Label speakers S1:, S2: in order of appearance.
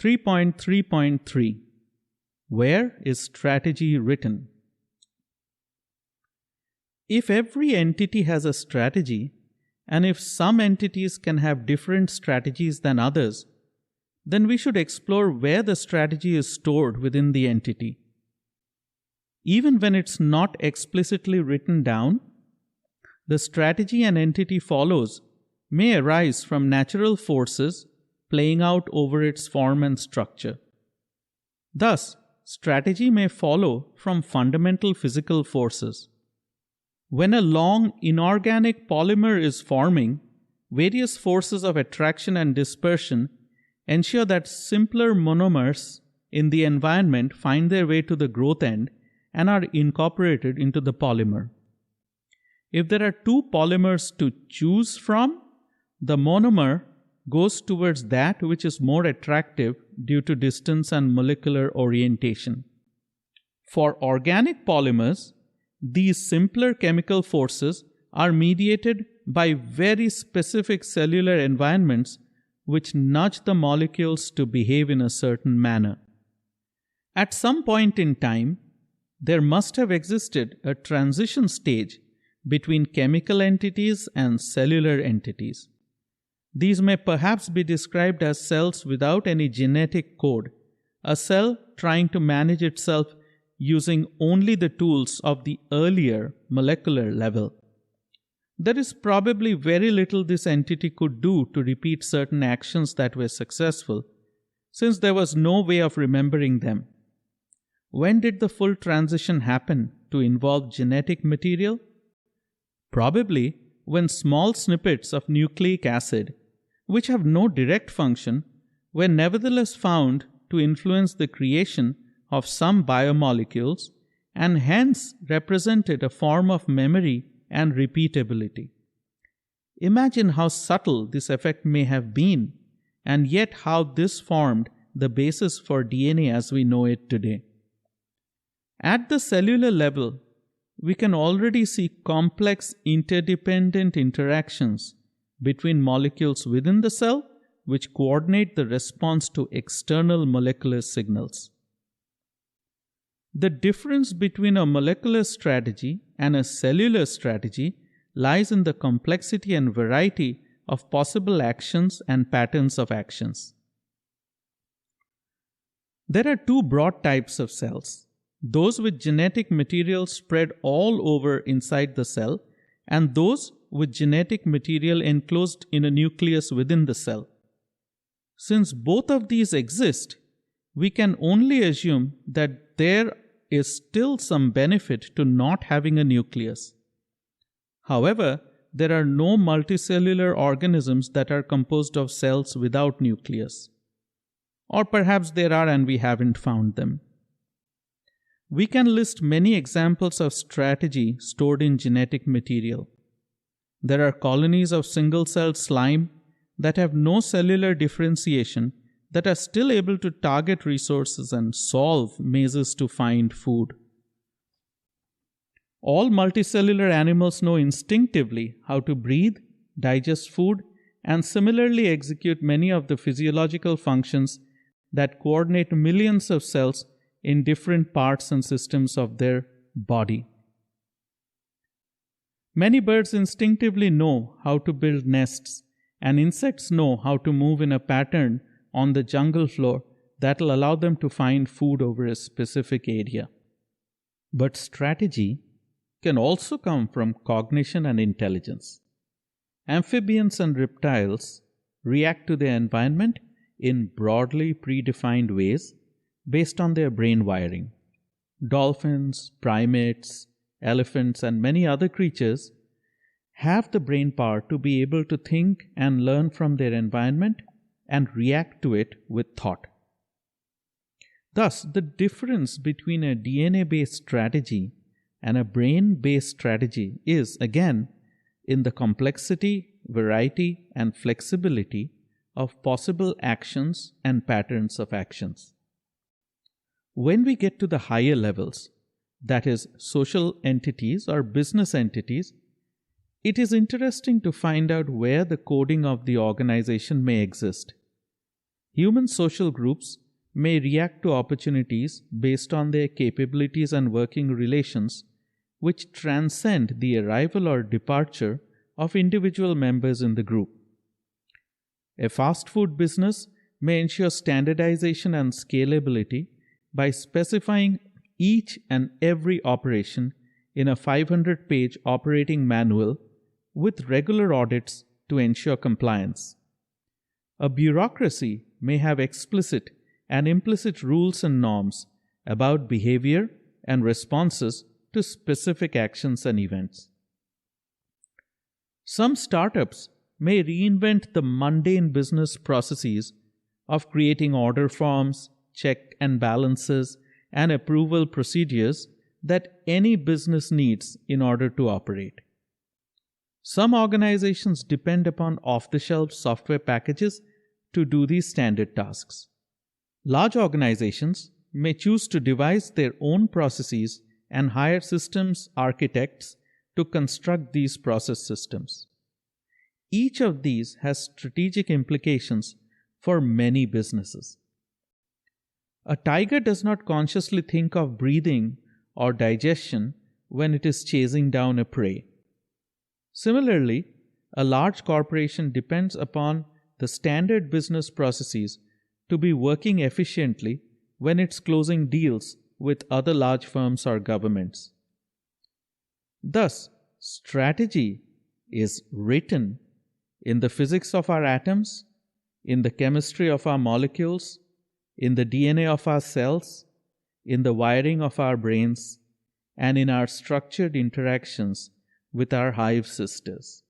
S1: 3.3.3 Where is strategy written? If every entity has a strategy, and if some entities can have different strategies than others, then we should explore where the strategy is stored within the entity. Even when it's not explicitly written down, the strategy an entity follows may arise from natural forces playing out over its form and structure. Thus, strategy may follow from fundamental physical forces. When a long inorganic polymer is forming, various forces of attraction and dispersion ensure that simpler monomers in the environment find their way to the growth end and are incorporated into the polymer. If there are two polymers to choose from, the monomer goes towards that which is more attractive due to distance and molecular orientation. For organic polymers, these simpler chemical forces are mediated by very specific cellular environments which nudge the molecules to behave in a certain manner. At some point in time, there must have existed a transition stage between chemical entities and cellular entities. These may perhaps be described as cells without any genetic code, a cell trying to manage itself using only the tools of the earlier molecular level. There is probably very little this entity could do to repeat certain actions that were successful, since there was no way of remembering them. When did the full transition happen to involve genetic material? Probably when small snippets of nucleic acid, which have no direct function, were nevertheless found to influence the creation of some biomolecules and hence represented a form of memory and repeatability. Imagine how subtle this effect may have been, and yet how this formed the basis for DNA as we know it today. At the cellular level, we can already see complex interdependent interactions between molecules within the cell which coordinate the response to external molecular signals. The difference between a molecular strategy and a cellular strategy lies in the complexity and variety of possible actions and patterns of actions. There are two broad types of cells: those with genetic material spread all over inside the cell, and those with genetic material enclosed in a nucleus within the cell. Since both of these exist, we can only assume that there is still some benefit to not having a nucleus. However, there are no multicellular organisms that are composed of cells without nucleus. Or perhaps there are and we haven't found them. We can list many examples of strategy stored in genetic material. There are colonies of single-celled slime that have no cellular differentiation that are still able to target resources and solve mazes to find food. All multicellular animals know instinctively how to breathe, digest food, and similarly execute many of the physiological functions that coordinate millions of cells in different parts and systems of their body. Many birds instinctively know how to build nests, and insects know how to move in a pattern on the jungle floor that will allow them to find food over a specific area. But strategy can also come from cognition and intelligence. Amphibians and reptiles react to their environment in broadly predefined ways based on their brain wiring. Dolphins, primates, elephants, and many other creatures have the brain power to be able to think and learn from their environment and react to it with thought. Thus, the difference between a DNA-based strategy and a brain-based strategy is, again, in the complexity, variety, and flexibility of possible actions and patterns of actions. When we get to the higher levels, that is, social entities or business entities, it is interesting to find out where the coding of the organization may exist. Human social groups may react to opportunities based on their capabilities and working relations, which transcend the arrival or departure of individual members in the group. A fast food business may ensure standardization and scalability by specifying each and every operation in a 500-page operating manual with regular audits to ensure compliance. A bureaucracy may have explicit and implicit rules and norms about behavior and responses to specific actions and events. Some startups may reinvent the mundane business processes of creating order forms, check and balances, and approval procedures that any business needs in order to operate. Some organizations depend upon off-the-shelf software packages to do these standard tasks. Large organizations may choose to devise their own processes and hire systems architects to construct these process systems. Each of these has strategic implications for many businesses. A tiger does not consciously think of breathing or digestion when it is chasing down a prey. Similarly, a large corporation depends upon the standard business processes to be working efficiently when it's closing deals with other large firms or governments. Thus, strategy is written in the physics of our atoms, in the chemistry of our molecules, in the DNA of our cells, in the wiring of our brains, and in our structured interactions with our hive sisters.